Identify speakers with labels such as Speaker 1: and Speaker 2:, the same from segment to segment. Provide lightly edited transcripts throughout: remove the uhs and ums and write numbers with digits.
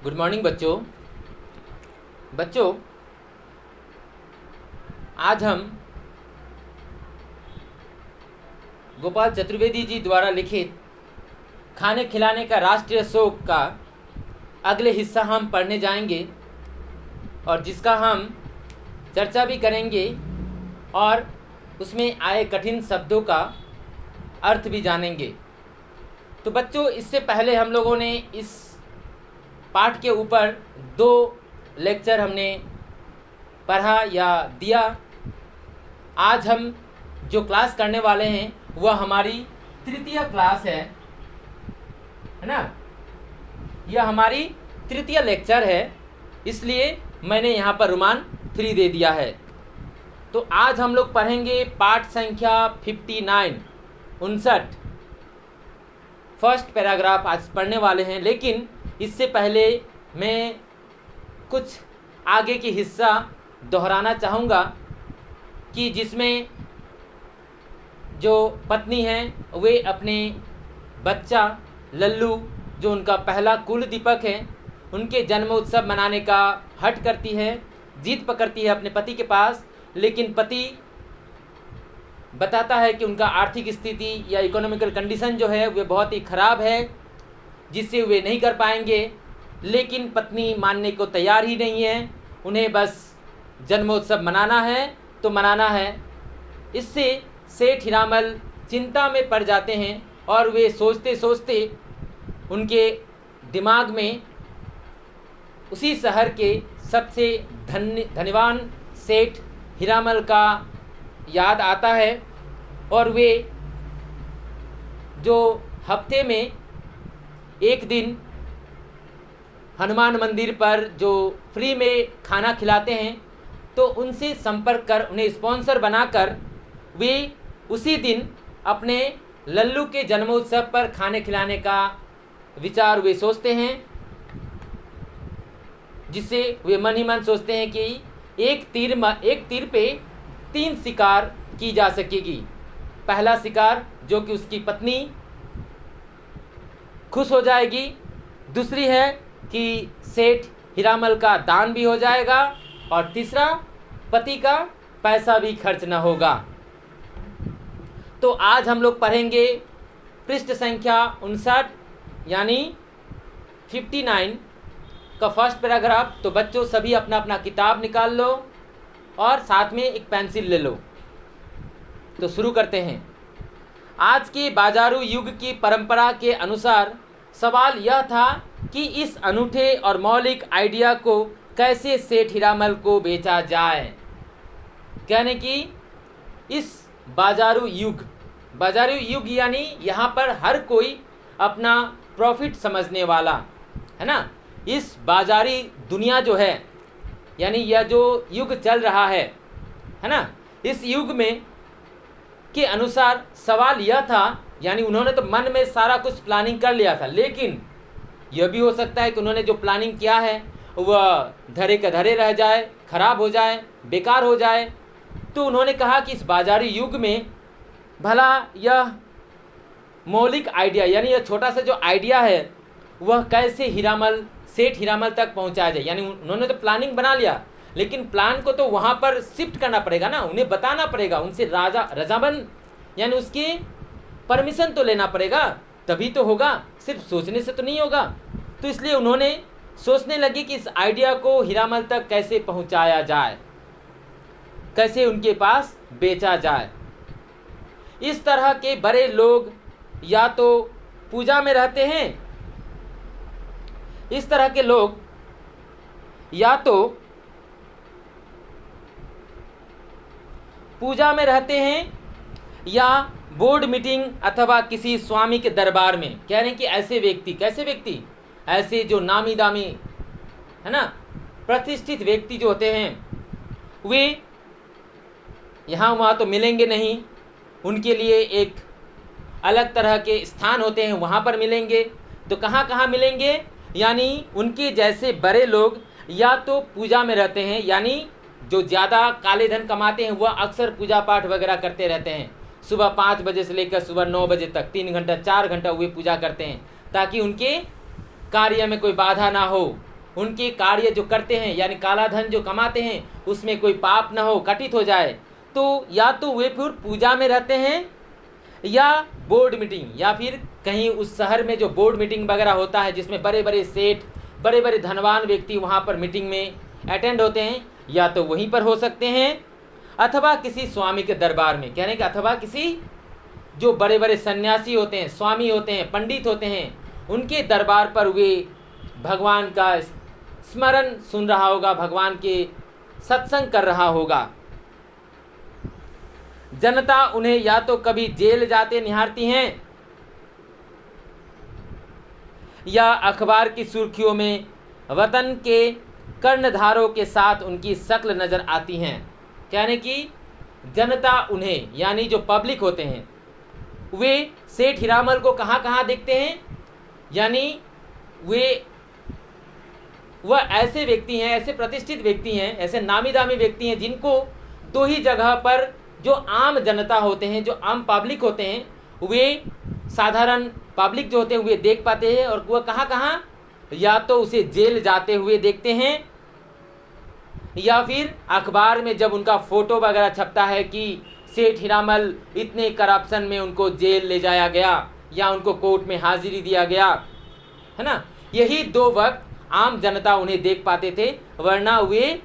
Speaker 1: Good morning बच्चों। बच्चों, आज हम गोपाल चतुर्वेदी जी द्वारा लिखित खाने खिलाने का राष्ट्रीय शोक का अगले हिस्सा हम पढ़ने जाएंगे और जिसका हम चर्चा भी करेंगे और उसमें आए कठिन शब्दों का अर्थ भी जानेंगे। तो बच्चों, इससे पहले हम लोगों ने इस पाठ के ऊपर 2 लेक्चर हमने पढ़ा या दिया। आज हम जो क्लास करने वाले हैं वह हमारी तृतीय क्लास है ना। यह हमारी तृतीय लेक्चर है, इसलिए मैंने यहाँ पर रोमान 3 दे दिया है। तो आज हम लोग पढ़ेंगे पाठ संख्या 59 फर्स्ट पैराग्राफ आज पढ़ने वाले हैं। लेकिन इससे पहले मैं कुछ आगे की हिस्सा दोहराना चाहूँगा कि जिसमें जो पत्नी हैं वे अपने बच्चा लल्लू, जो उनका पहला कुल दीपक है, उनके जन्म उत्सव मनाने का हट करती है, जिद पकड़ती है अपने पति के पास। लेकिन पति बताता है कि उनका आर्थिक स्थिति या इकोनॉमिकल कंडीशन जो है वे बहुत ही ख़राब है, जिससे वे नहीं कर पाएंगे। लेकिन पत्नी मानने को तैयार ही नहीं है, उन्हें बस जन्मोत्सव मनाना है तो मनाना है। इससे सेठ हीरामल चिंता में पड़ जाते हैं और वे सोचते सोचते उनके दिमाग में उसी शहर के सबसे धनवान सेठ हीरामल का याद आता है और वे जो हफ्ते में एक दिन हनुमान मंदिर पर जो फ्री में खाना खिलाते हैं, तो उनसे संपर्क कर उन्हें स्पॉन्सर बनाकर वे उसी दिन अपने लल्लू के जन्मोत्सव पर खाने खिलाने का विचार वे सोचते हैं, जिससे वे मन ही मन सोचते हैं कि एक तीर पे 3 शिकार की जा सकेगी। पहला शिकार जो कि उसकी पत्नी खुश हो जाएगी, दूसरी है कि सेठ हीरामल का दान भी हो जाएगा और तीसरा पति का पैसा भी खर्च न होगा। तो आज हम लोग पढ़ेंगे पृष्ठ संख्या 59 यानी 59 का फर्स्ट पैराग्राफ। तो बच्चों सभी अपना अपना किताब निकाल लो और साथ में एक पेंसिल ले लो। तो शुरू करते हैं। आज के बाजारू युग की परंपरा के अनुसार सवाल यह था कि इस अनूठे और मौलिक आइडिया को कैसे सेठ हीरामल को बेचा जाए। कहने कि इस बाजारू युग यानी यहाँ पर हर कोई अपना प्रॉफिट समझने वाला है ना। इस बाजारी दुनिया जो है यानी यह जो युग चल रहा है ना, इस युग में के अनुसार सवाल यह था, यानी उन्होंने तो मन में सारा कुछ प्लानिंग कर लिया था, लेकिन यह भी हो सकता है कि उन्होंने जो प्लानिंग किया है वह धरे का धरे रह जाए, खराब हो जाए, बेकार हो जाए। तो उन्होंने कहा कि इस बाजारी युग में भला यह मौलिक आइडिया यानी यह छोटा सा जो आइडिया है वह कैसे सेठ हीरामल तक पहुंचाया जाए। यानी उन्होंने तो प्लानिंग बना लिया, लेकिन प्लान को तो वहाँ पर शिफ्ट करना पड़ेगा ना, उन्हें बताना पड़ेगा, उनसे रजामंद यानी उसकी परमिशन तो लेना पड़ेगा, तभी तो होगा, सिर्फ सोचने से तो नहीं होगा। तो इसलिए उन्होंने सोचने लगे कि इस आइडिया को हीरामल तक कैसे पहुंचाया जाए, कैसे उनके पास बेचा जाए। इस तरह के बड़े लोग या तो पूजा में रहते हैं, इस तरह के लोग या तो पूजा में रहते हैं या बोर्ड मीटिंग अथवा किसी स्वामी के दरबार में। कह रहे हैं कि ऐसे व्यक्ति, कैसे व्यक्ति, ऐसे जो नामी दामी है ना, प्रतिष्ठित व्यक्ति जो होते हैं वे यहाँ वहाँ तो मिलेंगे नहीं, उनके लिए एक अलग तरह के स्थान होते हैं, वहाँ पर मिलेंगे। तो कहाँ कहाँ मिलेंगे, यानी उनके जैसे बड़े लोग या तो पूजा में रहते हैं, यानी जो ज़्यादा काले धन कमाते हैं वह अक्सर पूजा पाठ वगैरह करते रहते हैं। सुबह 5 बजे से लेकर सुबह 9 बजे तक 3 घंटा 4 घंटा वे पूजा करते हैं, ताकि उनके कार्य में कोई बाधा ना हो, उनके कार्य जो करते हैं यानी काला धन जो कमाते हैं उसमें कोई पाप न हो, कटित हो जाए, तो या तो वे फिर पूजा में रहते हैं या बोर्ड मीटिंग, या फिर कहीं उस शहर में जो बोर्ड मीटिंग वगैरह होता है जिसमें बड़े बड़े सेठ, बड़े बड़े धनवान व्यक्ति वहाँ पर मीटिंग में अटेंड होते हैं, या तो वहीं पर हो सकते हैं अथवा किसी स्वामी के दरबार में, कहने का अथवा किसी जो बड़े बड़े सन्यासी होते हैं, स्वामी होते हैं, पंडित होते हैं, उनके दरबार पर वे भगवान का स्मरण सुन रहा होगा, भगवान के सत्संग कर रहा होगा। जनता उन्हें या तो कभी जेल जाते निहारती हैं या अखबार की सुर्खियों में वतन के कर्णधारों के साथ उनकी शक्ल नज़र आती हैं। यानी कि जनता उन्हें यानी जो पब्लिक होते हैं वे सेठ हीरामल को कहाँ कहाँ देखते हैं, यानी वह ऐसे व्यक्ति हैं, ऐसे प्रतिष्ठित व्यक्ति हैं, ऐसे नामी दामी व्यक्ति हैं जिनको दो ही जगह पर जो आम जनता होते हैं, जो आम पब्लिक होते हैं, वे साधारण पब्लिक जो होते हैं वे देख पाते हैं, और वह कहाँ कहाँ, या तो उसे जेल जाते हुए देखते हैं या फिर अखबार में जब उनका फ़ोटो वगैरह छपता है कि सेठ हीरामल इतने करप्शन में उनको जेल ले जाया गया या उनको कोर्ट में हाजिरी दिया गया, है ना, यही दो वक्त आम जनता उन्हें देख पाते थे, वरना वे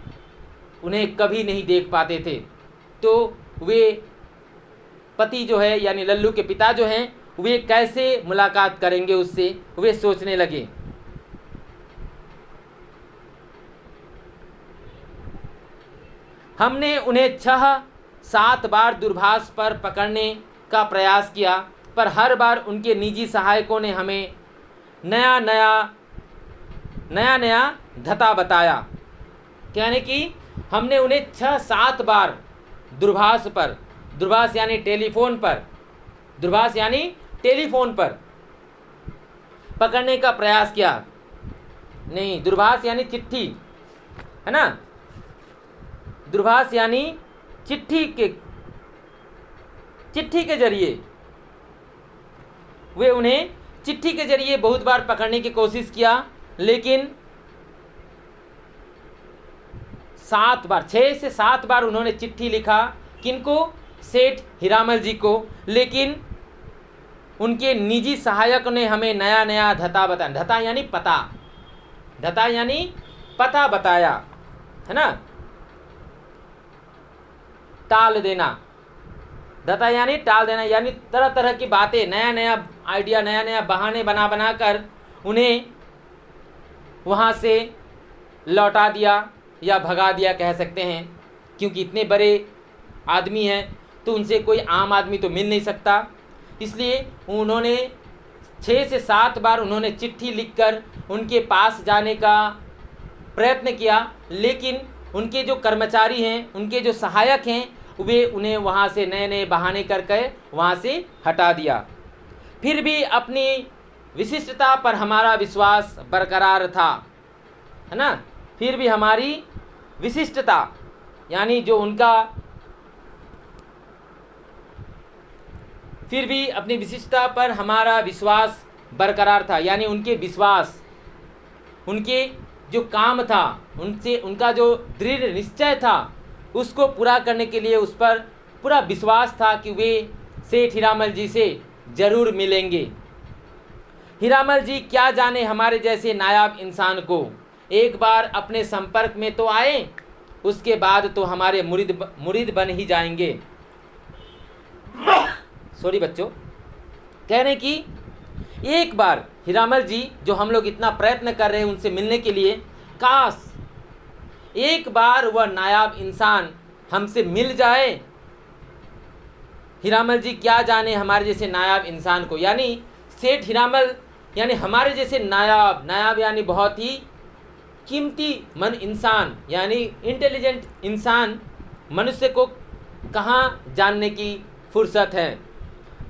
Speaker 1: उन्हें कभी नहीं देख पाते थे। तो वे पति जो है यानी लल्लू के पिता जो हैं वे कैसे मुलाकात करेंगे उससे, वे सोचने लगे। हमने उन्हें 6-7 बार दूरभाष पर पकड़ने का प्रयास किया, पर हर बार उनके निजी सहायकों ने हमें नया नया धता बताया। यानी कि हमने उन्हें 6-7 बार दूरभाष यानी टेलीफोन पर पकड़ने का प्रयास किया। नहीं, दूरभाष यानी चिट्ठी, है ना, दूरभाष यानी चिट्ठी के जरिए वे उन्हें चिट्ठी के जरिए बहुत बार पकड़ने की कोशिश किया, लेकिन 6 से 7 बार उन्होंने चिट्ठी लिखा। किनको? सेठ हीरामल जी को। लेकिन उनके निजी सहायक ने हमें नया धता बताया। धता यानी पता बताया, है ना, टाल देना। धता यानी टाल देना, यानी तरह तरह की बातें, नया आइडिया, नया बहाने बना कर उन्हें वहाँ से लौटा दिया या भगा दिया कह सकते हैं, क्योंकि इतने बड़े आदमी हैं तो उनसे कोई आम आदमी तो मिल नहीं सकता। इसलिए उन्होंने 6 से 7 बार उन्होंने चिट्ठी लिखकर उनके पास जाने का प्रयत्न किया, लेकिन उनके जो कर्मचारी हैं, उनके जो सहायक हैं, वे उन्हें वहाँ से नए बहाने करके वहाँ से हटा दिया। फिर भी अपनी विशिष्टता पर हमारा विश्वास बरकरार था, है ना, फिर भी हमारी विशिष्टता यानी जो उनका, फिर भी अपनी विशिष्टता पर हमारा विश्वास बरकरार था, यानी उनके विश्वास, उनके जो काम था, उनसे उनका जो दृढ़ निश्चय था, उसको पूरा करने के लिए उस पर पूरा विश्वास था कि वे सेठ हीरामल जी से ज़रूर मिलेंगे। हीरामल जी क्या जाने हमारे जैसे नायाब इंसान को एक बार अपने संपर्क में तो आए, उसके बाद तो हमारे मुरीद बन ही जाएंगे। सॉरी बच्चों, कह रहे कि एक बार हीरामल जी जो हम लोग इतना प्रयत्न कर रहे हैं उनसे मिलने के लिए, काश एक बार वह नायाब इंसान हमसे मिल जाए। हीरामल जी क्या जाने हमारे जैसे नायाब इंसान को, यानी सेठ हीरामल यानी हमारे जैसे नायाब यानी बहुत ही कीमती मन इंसान, यानी इंटेलिजेंट इंसान, मनुष्य को कहाँ जानने की फुर्सत है।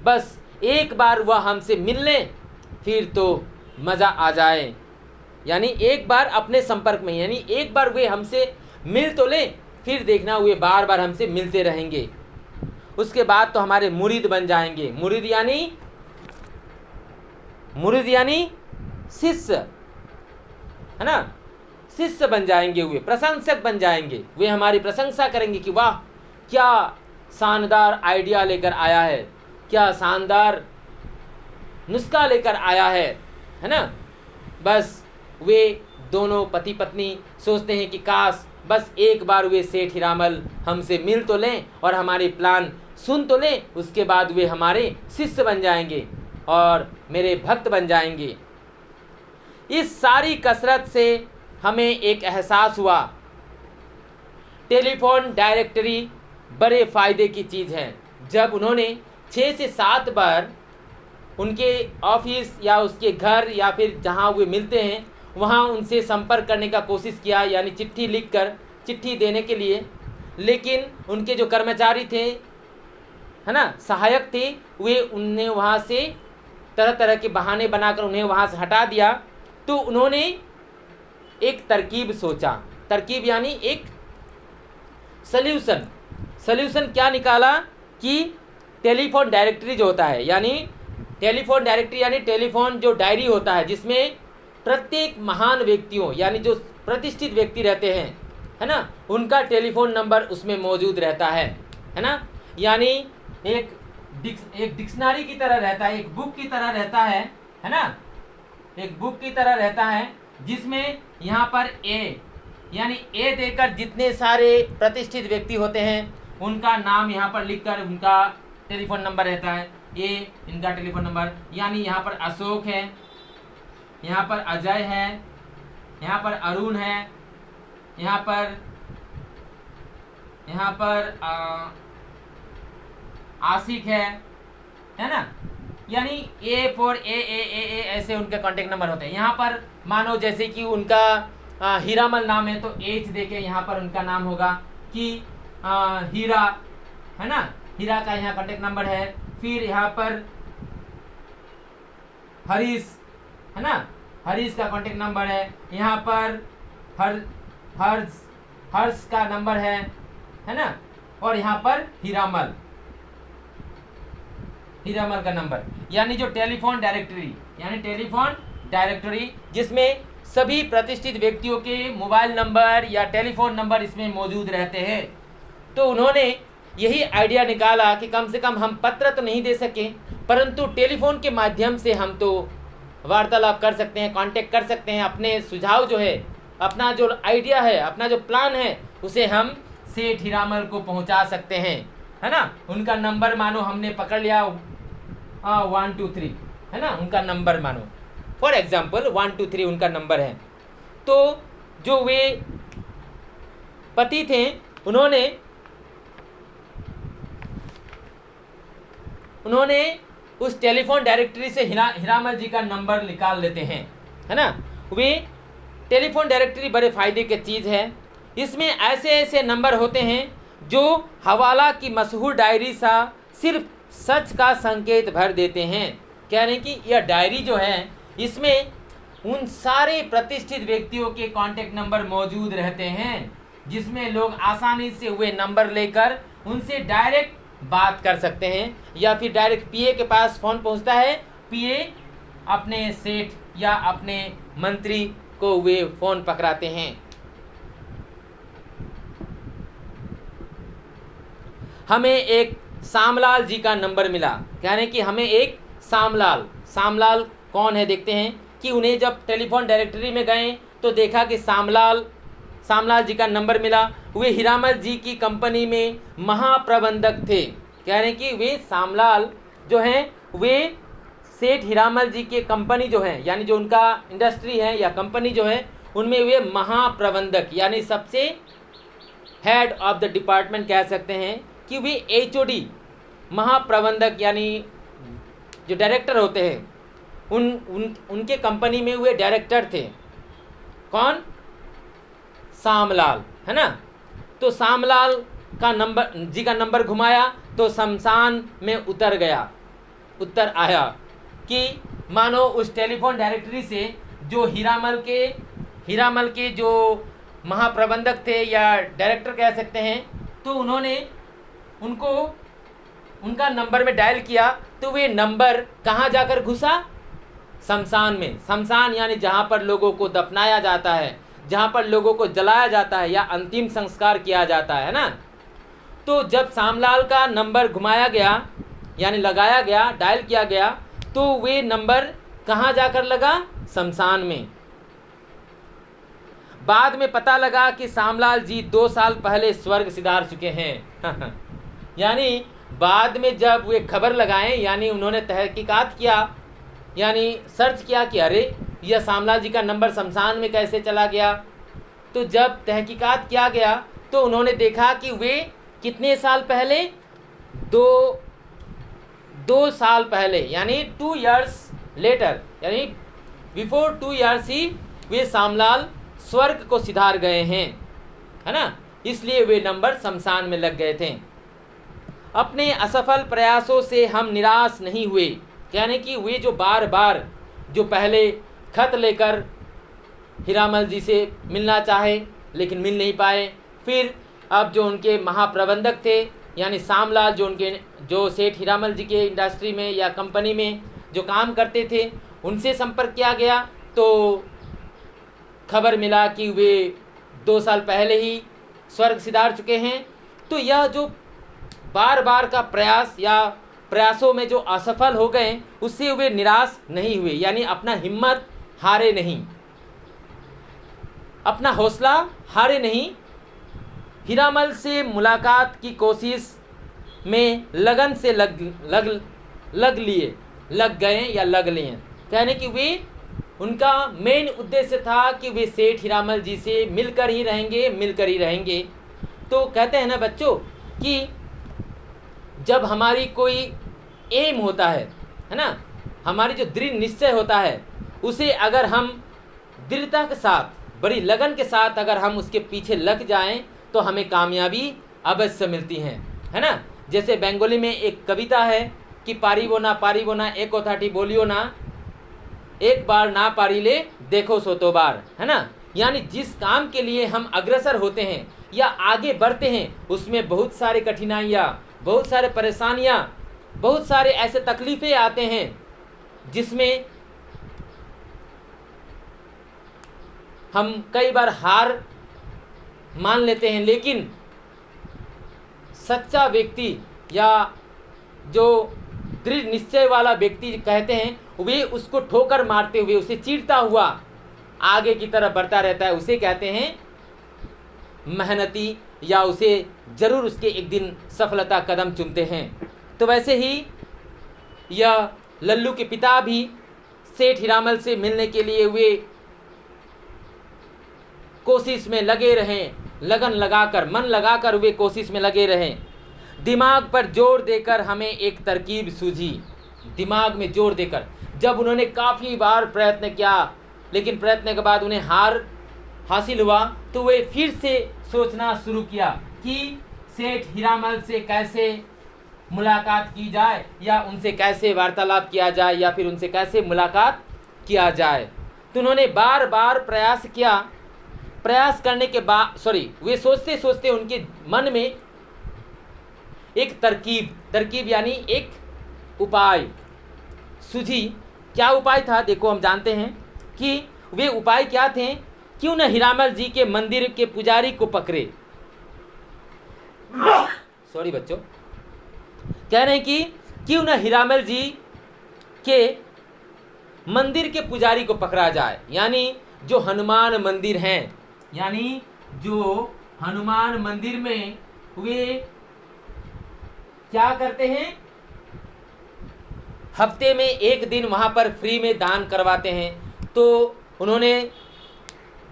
Speaker 1: बस एक बार वह हमसे मिल लें फिर तो मज़ा आ जाए, यानी एक बार अपने संपर्क में, यानी एक बार वे हमसे मिल तो लें, फिर देखना वे बार बार हमसे मिलते रहेंगे, उसके बाद तो हमारे मुरीद बन जाएंगे। मुरीद यानी शिष्य, है ना, शिष्य बन जाएंगे, वे प्रशंसक बन जाएंगे, वे हमारी प्रशंसा करेंगे कि वाह क्या शानदार आइडिया लेकर आया है, क्या शानदार नुस्खा लेकर आया है ना। बस वे दोनों पति पत्नी सोचते हैं कि काश बस एक बार वे सेठ हीरामल हमसे मिल तो लें और हमारे प्लान सुन तो लें, उसके बाद वे हमारे शिष्य बन जाएंगे और मेरे भक्त बन जाएंगे। इस सारी कसरत से हमें एक एहसास हुआ, टेलीफोन डायरेक्टरी बड़े फ़ायदे की चीज़ है। जब उन्होंने 6 से 7 बार उनके ऑफिस या उसके घर या फिर जहाँ वे मिलते हैं वहाँ उनसे संपर्क करने का कोशिश किया, यानी चिट्ठी लिखकर चिट्ठी देने के लिए, लेकिन उनके जो कर्मचारी थे है ना, सहायक थे, वे उन्हें वहाँ से तरह तरह के बहाने बनाकर उन्हें वहाँ से हटा दिया। तो उन्होंने एक तरकीब सोचा, तरकीब यानी एक सल्यूशन क्या निकाला कि टेलीफोन डायरेक्टरी जो होता है, यानी टेलीफोन डायरेक्टरी यानी टेलीफोन जो डायरी होता है जिसमें प्रत्येक महान व्यक्तियों यानी जो प्रतिष्ठित व्यक्ति रहते हैं है ना, उनका टेलीफोन नंबर उसमें मौजूद रहता है ना, यानी एक डिक्शनरी की तरह रहता है, एक बुक की तरह रहता है ना, एक बुक की तरह रहता है जिसमें यहाँ पर यानी ए देकर जितने सारे प्रतिष्ठित व्यक्ति होते हैं उनका नाम यहाँ पर लिखकर उनका टेलीफोन नंबर रहता है। इनका टेलीफोन नंबर, यानी यहाँ पर अशोक है, यहाँ पर अजय है, यहाँ पर अरुण है, यहाँ पर आशिक है ना, यानी ए फॉर ए ऐसे उनके कांटेक्ट नंबर होते हैं। यहाँ पर मानो जैसे कि उनका हीरामल नाम है तो एच देके यहाँ पर उनका नाम होगा कि हीरा है ना, हीरा का यहाँ कांटेक्ट नंबर है। फिर यहाँ पर हरीश है ना, हरीश का कांटेक्ट नंबर है। यहाँ पर हर्ष का नंबर है ना, और यहाँ पर हीरामल का नंबर, यानी जो टेलीफोन डायरेक्टरी जिसमें सभी प्रतिष्ठित व्यक्तियों के मोबाइल नंबर या टेलीफोन नंबर इसमें मौजूद रहते हैं। तो उन्होंने यही आइडिया निकाला कि कम से कम हम पत्र तो नहीं दे सके, परंतु टेलीफोन के माध्यम से हम तो वार्तालाप कर सकते हैं, कांटेक्ट कर सकते हैं, अपने सुझाव जो है, अपना जो आइडिया है, अपना जो प्लान है, उसे हम सेठ हीरामल को पहुंचा सकते हैं है ना। उनका नंबर मानो हमने पकड़ लिया 1 2 3 है ना, उनका नंबर मानो फॉर एग्जाम्पल 1 2 3 उनका नंबर है। तो जो वे पति थे उन्होंने उस टेलीफोन डायरेक्टरी से हीरामल जी का नंबर निकाल लेते हैं है ना। वे टेलीफोन डायरेक्टरी बड़े फ़ायदे की चीज़ है। इसमें ऐसे नंबर होते हैं जो हवाला की मशहूर डायरी सा सिर्फ सच का संकेत भर देते हैं। कह रहे हैं कि यह डायरी जो है इसमें उन सारे प्रतिष्ठित व्यक्तियों के कांटेक्ट नंबर मौजूद रहते हैं जिसमें लोग आसानी से वे नंबर लेकर उनसे डायरेक्ट बात कर सकते हैं, या फिर डायरेक्ट पीए के पास फ़ोन पहुंचता है, पीए अपने सेठ या अपने मंत्री को वे फ़ोन पकड़ाते हैं। हमें एक सामलाल जी का नंबर मिला। कह रहे हैं कि हमें एक सामलाल कौन है देखते हैं कि उन्हें जब टेलीफोन डायरेक्टरी में गए तो देखा कि सामलाल जी का नंबर मिला। वे हीरामल जी की कंपनी में महाप्रबंधक थे। कह रहे हैं कि वे सामलाल जो हैं वे सेठ हीरामल जी के कंपनी जो है, यानी जो उनका इंडस्ट्री है या कंपनी जो है, उनमें वे महाप्रबंधक यानी सबसे हेड ऑफ द डिपार्टमेंट कह सकते हैं कि वे HOD महाप्रबंधक यानी जो डायरेक्टर होते हैं उनके कंपनी में वे डायरेक्टर थे। कौन? सामलाल है ना। तो सामलाल का नंबर घुमाया तो शमशान में उत्तर आया कि मानो उस टेलीफोन डायरेक्टरी से जो हीरामल के जो महाप्रबंधक थे या डायरेक्टर कह सकते हैं, तो उन्होंने उनका नंबर में डायल किया तो वे नंबर कहाँ जाकर घुसा? शमशान में। शमशान यानी जहाँ पर लोगों को दफनाया जाता है, जहाँ पर लोगों को जलाया जाता है या अंतिम संस्कार किया जाता है ना। तो जब शामलाल का नंबर घुमाया गया यानी लगाया गया, डायल किया गया, तो वे नंबर कहाँ जाकर लगा? शमशान में। बाद में पता लगा कि शामलाल जी 2 साल पहले स्वर्ग सिधार चुके हैं। यानी बाद में जब वे खबर लगाएं, यानी उन्होंने तहकीकात किया, यानी सर्च किया कि अरे यह शामलाल जी का नंबर शमशान में कैसे चला गया। तो जब तहकीकात किया गया तो उन्होंने देखा कि वे कितने साल पहले, दो साल पहले, यानी 2 years लेटर, यानी बिफोर 2 years ही वे शामलाल स्वर्ग को सिधार गए हैं, है ना। इसलिए वे नंबर शमशान में लग गए थे। अपने असफल प्रयासों से हम निराश नहीं हुए, यानी कि वे जो बार बार जो पहले खत लेकर हीरामल जी से मिलना चाहे लेकिन मिल नहीं पाए, फिर अब जो उनके महाप्रबंधक थे यानी शामलाल, जो सेठ हीरामल जी के इंडस्ट्री में या कंपनी में जो काम करते थे, उनसे संपर्क किया गया तो खबर मिला कि वे 2 साल पहले ही स्वर्ग सिधार चुके हैं। तो यह जो बार बार का प्रयास या प्रयासों में जो असफल हो गए, उससे वे निराश नहीं हुए, यानी अपना हिम्मत हारे नहीं, अपना हौसला हारे नहीं। हीरामल से मुलाकात की कोशिश में लगन से लग लिए। कहने कि वे, उनका मेन उद्देश्य था कि वे सेठ हीरामल जी से मिलकर ही रहेंगे। तो कहते हैं ना बच्चों कि जब हमारी कोई एम होता है ना, हमारी जो दृढ़ निश्चय होता है, उसे अगर हम दृढ़ता के साथ, बड़ी लगन के साथ अगर हम उसके पीछे लग जाएं तो हमें कामयाबी अवश्य मिलती है ना। जैसे बंगाली में एक कविता है कि पारिबो ना एक ओथाटी बोलियो ना, एक बार ना पारिले देखो सोतो बार, है ना। यानी जिस काम के लिए हम अग्रसर होते हैं या आगे बढ़ते हैं, उसमें बहुत सारी कठिनाइयाँ, बहुत सारे परेशानियाँ, बहुत सारे ऐसे तकलीफ़ें आते हैं जिसमें हम कई बार हार मान लेते हैं। लेकिन सच्चा व्यक्ति या जो दृढ़ निश्चय वाला व्यक्ति कहते हैं, वे उसको ठोकर मारते हुए, उसे चीरता हुआ आगे की तरफ बढ़ता रहता है। उसे कहते हैं मेहनती, या उसे ज़रूर उसके एक दिन सफलता कदम चूमते हैं। तो वैसे ही यह लल्लू के पिता भी सेठ हीरामल से मिलने के लिए वे कोशिश में लगे रहें, लगन लगाकर, मन लगाकर वे कोशिश में लगे रहें। दिमाग पर जोर देकर हमें एक तरकीब सूझी। दिमाग में जोर देकर, जब उन्होंने काफ़ी बार प्रयत्न किया लेकिन प्रयत्न के बाद उन्हें हार हासिल हुआ, तो वे फिर से सोचना शुरू किया कि सेठ हीरामल से कैसे मुलाकात की जाए, या उनसे कैसे वार्तालाप किया जाए, या फिर उनसे कैसे मुलाकात किया जाए। तो उन्होंने बार बार प्रयास किया। प्रयास करने के बाद वे सोचते सोचते उनके मन में एक तरकीब यानी एक उपाय सूझी। क्या उपाय था? देखो, हम जानते हैं कि वे उपाय क्या थे। क्यों न हीरामल जी के मंदिर के पुजारी को पकड़े। बच्चों, कह रहे हैं कि क्यों न हीरामल जी के मंदिर के पुजारी को पकड़ा जाए, यानी जो हनुमान मंदिर हैं, यानी जो हनुमान मंदिर में वे क्या करते हैं, हफ्ते में एक दिन वहाँ पर फ्री में दान करवाते हैं। तो उन्होंने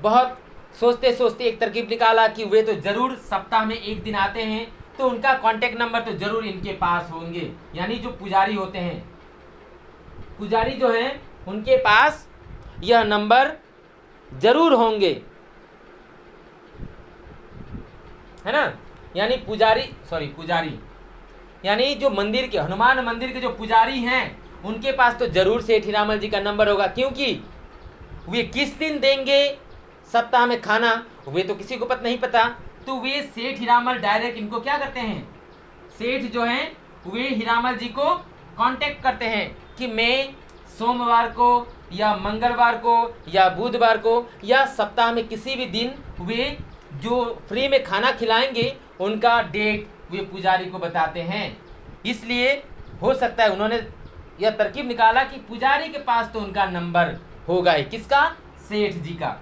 Speaker 1: बहुत सोचते सोचते एक तरकीब निकाला कि वे तो ज़रूर सप्ताह में एक दिन आते हैं, तो उनका कांटेक्ट नंबर तो ज़रूर इनके पास होंगे। यानी जो पुजारी होते हैं, पुजारी जो हैं, उनके पास यह नंबर ज़रूर होंगे, है ना। यानी पुजारी यानी जो मंदिर के, हनुमान मंदिर के जो पुजारी हैं, उनके पास तो ज़रूर सेठ हीरामल जी का नंबर होगा, क्योंकि वे किस दिन देंगे सप्ताह में खाना, वे तो किसी को नहीं पता। तो वे सेठ हीरामल डायरेक्ट इनको क्या करते हैं, सेठ जो हैं वे हीरामल जी को कांटेक्ट करते हैं कि मैं सोमवार को या मंगलवार को या बुधवार को या सप्ताह में किसी भी दिन वे जो फ्री में खाना खिलाएंगे उनका डेट वे पुजारी को बताते हैं। इसलिए हो सकता है उन्होंने यह तरकीब निकाला कि पुजारी के पास तो उनका नंबर होगा ही, किसका? सेठ जी का।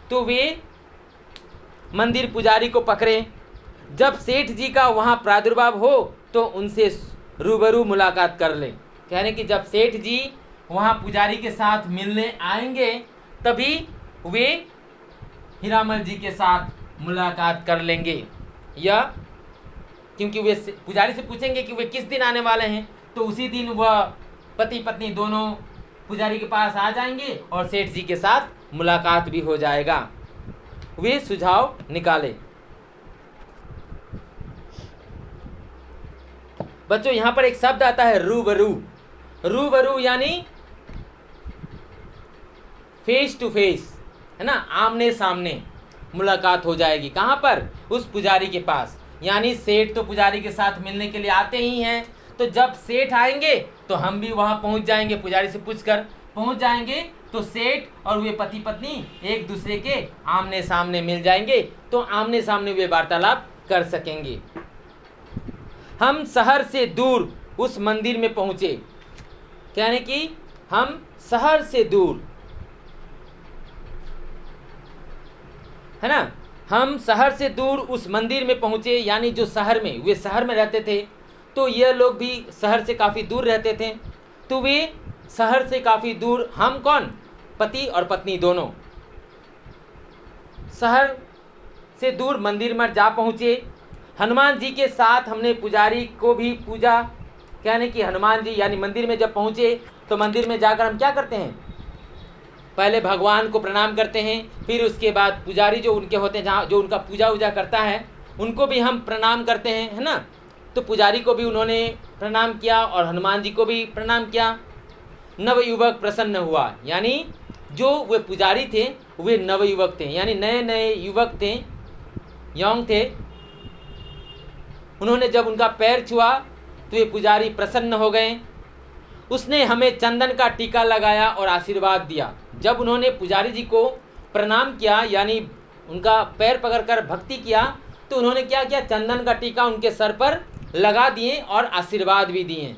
Speaker 1: तो वे मंदिर पुजारी को पकड़े। जब सेठ जी का वहाँ प्रादुर्भाव हो तो उनसे रूबरू मुलाकात कर ले। कहने कि जब सेठ जी वहाँ पुजारी के साथ मिलने आएंगे तभी वे हीरामल जी के साथ मुलाकात कर लेंगे। या क्योंकि वे पुजारी से पूछेंगे कि वे किस दिन आने वाले हैं, तो उसी दिन वह पति पत्नी दोनों पुजारी के पास आ जाएंगे और सेठ जी के साथ मुलाकात भी हो जाएगा। वे सुझाव निकाले। बच्चों यहाँ पर एक शब्द आता है रूबरू। रूबरू यानी फेस टू फेस, है ना, आमने सामने मुलाकात हो जाएगी। कहाँ पर? उस पुजारी के पास। यानी सेठ तो पुजारी के साथ मिलने के लिए आते ही हैं, तो जब सेठ आएंगे तो हम भी वहाँ पहुँच जाएंगे, पुजारी से पूछकर पहुँच जाएंगे, तो सेठ और वे पति पत्नी एक दूसरे के आमने सामने मिल जाएंगे, तो आमने सामने वे वार्तालाप कर सकेंगे। हम शहर से दूर उस मंदिर में पहुँचे। यानी कि हम शहर से दूर, है ना, हम शहर से दूर उस मंदिर में पहुँचे। यानी जो शहर में, वे शहर में रहते थे तो ये लोग भी शहर से काफ़ी दूर रहते थे, तो वे शहर से काफ़ी दूर, हम कौन? पति और पत्नी दोनों शहर से दूर मंदिर में जा पहुँचे। हनुमान जी के साथ हमने पुजारी को भी पूजा। कहने कि हनुमान जी यानी मंदिर में जब पहुँचे तो मंदिर में जाकर हम क्या करते हैं? पहले भगवान को प्रणाम करते हैं, फिर उसके बाद पुजारी जो उनके होते हैं, जहाँ जो उनका पूजा वूजा करता है, उनको भी हम प्रणाम करते हैं, है ना। तो पुजारी को भी उन्होंने प्रणाम किया और हनुमान जी को भी प्रणाम किया। नवयुवक प्रसन्न हुआ। यानी जो वे पुजारी थे वे नवयुवक थे, यानी नए नए युवक थे, यंग थे। उन्होंने जब उनका पैर छुआ तो ये पुजारी प्रसन्न हो गए। उसने हमें चंदन का टीका लगाया और आशीर्वाद दिया। जब उन्होंने पुजारी जी को प्रणाम किया, यानी उनका पैर पकड़कर भक्ति किया, तो उन्होंने क्या किया? चंदन का टीका उनके सर पर लगा दिए और आशीर्वाद भी दिए।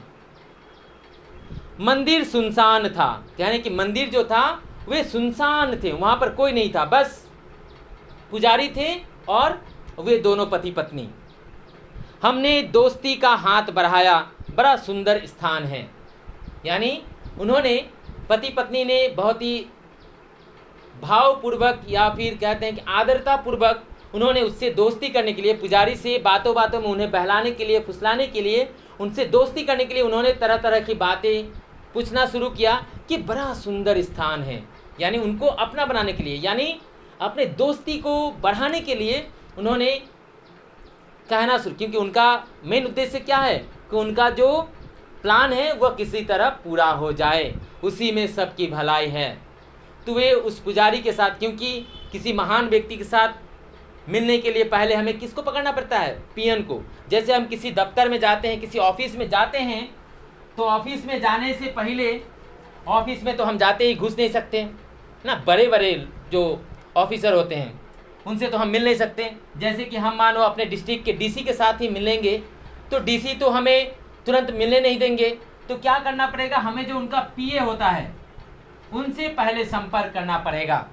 Speaker 1: मंदिर सुनसान था। यानी कि मंदिर जो था वे सुनसान थे, वहाँ पर कोई नहीं था, बस पुजारी थे और वे दोनों पति पत्नी। हमने दोस्ती का हाथ बढ़ाया, बड़ा सुंदर स्थान है। यानी उन्होंने, पति पत्नी ने बहुत ही भावपूर्वक या फिर कहते हैं कि आदरतापूर्वक उन्होंने उससे दोस्ती करने के लिए, पुजारी से बातों बातों में उन्हें बहलाने के लिए, फुसलाने के लिए, उनसे दोस्ती करने के लिए उन्होंने तरह तरह की बातें पूछना शुरू किया कि बड़ा सुंदर स्थान है। यानी उनको अपना बनाने के लिए, यानी अपने दोस्ती को बढ़ाने के लिए उन्होंने कहना शुरू, क्योंकि उनका मेन उद्देश्य क्या है कि उनका जो प्लान है वह किसी तरह पूरा हो जाए, उसी में सबकी भलाई है। तो वे उस पुजारी के साथ, क्योंकि किसी महान व्यक्ति के साथ मिलने के लिए पहले हमें किसको पकड़ना पड़ता है? पियन को। जैसे हम किसी दफ्तर में जाते हैं, किसी ऑफिस में जाते हैं, तो ऑफिस में जाने से पहले, ऑफिस में तो हम जाते ही घुस नहीं सकते ना, बड़े बड़े जो ऑफिसर होते हैं उनसे तो हम मिल नहीं सकते। जैसे कि हम मानो अपने डिस्ट्रिक्ट के डीसी के साथ ही मिलेंगे, तो डीसी तो हमें तुरंत मिलने नहीं देंगे, तो क्या करना पड़ेगा? हमें जो उनका पीए होता है उनसे पहले संपर्क करना पड़ेगा,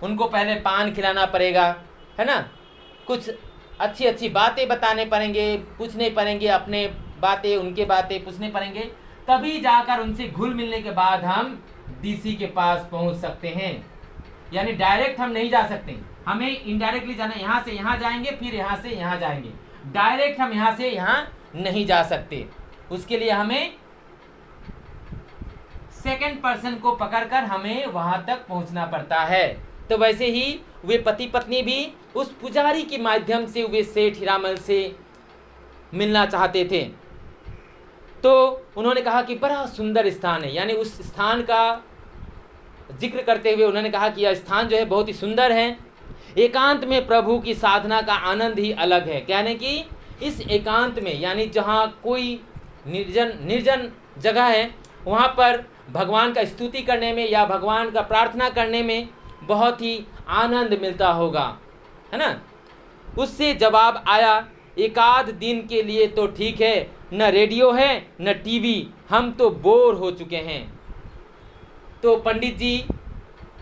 Speaker 1: उनको पहले पान खिलाना पड़ेगा, है ना, कुछ अच्छी अच्छी बातें बताने पड़ेंगे, पूछने पड़ेंगे, अपने बातें उनके बातें पूछने पड़ेंगे, तभी जाकर उनसे घुल मिलने के बाद हम डीसी के पास पहुंच सकते हैं। यानी डायरेक्ट हम नहीं जा सकते, हमें इनडायरेक्टली जाना, यहाँ से यहाँ जाएंगे, फिर यहाँ से यहाँ जाएंगे, डायरेक्ट हम यहाँ से यहाँ नहीं जा सकते। उसके लिए हमें सेकंड पर्सन को पकड़कर हमें वहाँ तक पहुँचना पड़ता है। तो वैसे ही वे पति पत्नी भी उस पुजारी के माध्यम से वे सेठ हीरामल से मिलना चाहते थे। तो उन्होंने कहा कि बड़ा सुंदर स्थान है। यानी उस स्थान का जिक्र करते हुए उन्होंने कहा कि यह स्थान जो है बहुत ही सुंदर है। एकांत में प्रभु की साधना का आनंद ही अलग है। कहने कि इस एकांत में, यानी जहाँ कोई निर्जन जगह है, वहाँ पर भगवान का स्तुति करने में या भगवान का प्रार्थना करने में बहुत ही आनंद मिलता होगा, है ना। उससे जवाब आया, एक आध दिन के लिए तो ठीक है, न रेडियो है न टीवी, हम तो बोर हो चुके हैं। तो पंडित जी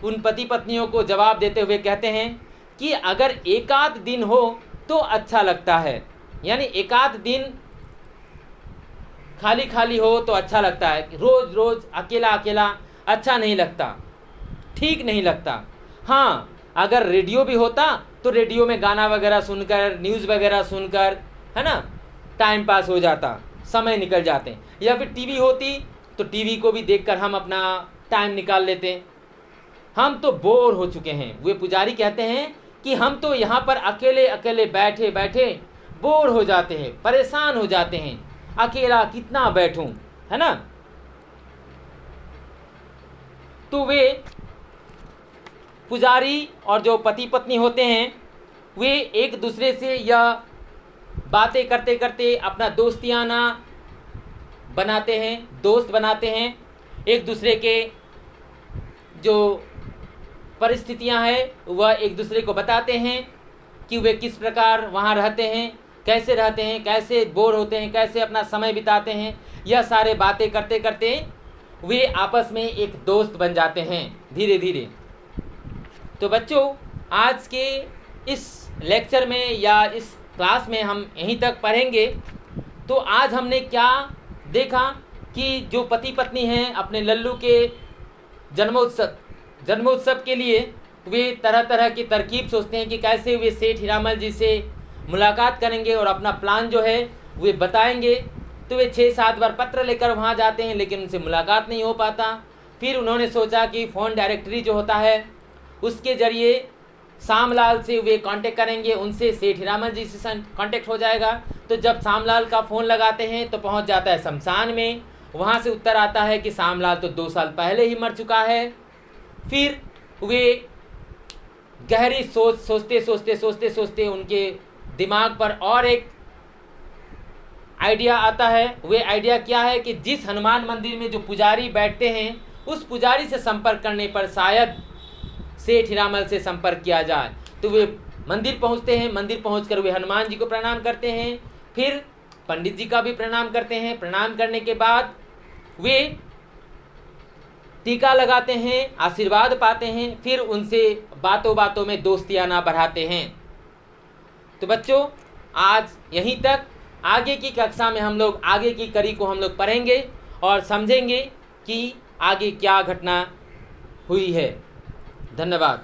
Speaker 1: उन पति पत्नियों को जवाब देते हुए कहते हैं कि अगर एक आध दिन हो तो अच्छा लगता है, यानी एक आध दिन खाली खाली हो तो अच्छा लगता है, रोज़ रोज़ अकेला अकेला अच्छा नहीं लगता, ठीक नहीं लगता। हाँ, अगर रेडियो भी होता तो रेडियो में गाना वगैरह सुनकर, न्यूज़ वगैरह सुनकर, है ना, टाइम पास हो जाता, समय निकल जाते। या फिर टीवी होती तो टीवी को भी देखकर हम अपना टाइम निकाल लेते। हम तो बोर हो चुके हैं। वे पुजारी कहते हैं कि हम तो यहाँ पर अकेले अकेले बैठे बैठे बोर हो जाते हैं, परेशान हो जाते हैं, अकेला कितना बैठूं, है ना। तो वे पुजारी और जो पति पत्नी होते हैं वे एक दूसरे से यह बातें करते करते अपना दोस्तियाना बनाते हैं, दोस्त बनाते हैं। एक दूसरे के जो परिस्थितियां हैं वह एक दूसरे को बताते हैं कि वे किस प्रकार वहाँ रहते हैं, कैसे बोर होते हैं, कैसे अपना समय बिताते हैं। यह सारे बातें करते करते वे आपस में एक दोस्त बन जाते हैं धीरे धीरे। तो बच्चों, आज के इस लेक्चर में या इस क्लास में हम यहीं तक पढ़ेंगे। तो आज हमने क्या देखा कि जो पति पत्नी हैं अपने लल्लू के जन्मोत्सव के लिए वे तरह तरह की तरकीब सोचते हैं कि कैसे वे सेठ हीरामल जी से मुलाकात करेंगे और अपना प्लान जो है वे बताएंगे। तो वे 6-7 बार पत्र लेकर वहाँ जाते हैं लेकिन उनसे मुलाकात नहीं हो पाता। फिर उन्होंने सोचा कि फ़ोन डायरेक्टरी जो होता है उसके ज़रिए शामलाल से वे कांटेक्ट करेंगे, उनसे सेठ हीरामल जी से कांटेक्ट हो जाएगा। तो जब शामलाल का फ़ोन लगाते हैं तो पहुँच जाता है शमशान में। वहाँ से उत्तर आता है कि शामलाल तो 2 साल पहले ही मर चुका है। फिर वे गहरी सोचते उनके दिमाग पर और एक आइडिया आता है। वे आइडिया क्या है कि जिस हनुमान मंदिर में जो पुजारी बैठते हैं उस पुजारी से संपर्क करने पर शायद सेठ हीरामल से संपर्क किया जाए। तो वे मंदिर पहुंचते हैं। मंदिर पहुंचकर वे हनुमान जी को प्रणाम करते हैं, फिर पंडित जी का भी प्रणाम करते हैं। प्रणाम करने के बाद वे टीका लगाते हैं, आशीर्वाद पाते हैं, फिर उनसे बातों बातों में दोस्तियाना बढ़ाते हैं। तो बच्चों, आज यहीं तक। आगे की कक्षा में हम लोग आगे की कड़ी को हम लोग पढ़ेंगे और समझेंगे कि आगे क्या घटना हुई है। धन्यवाद।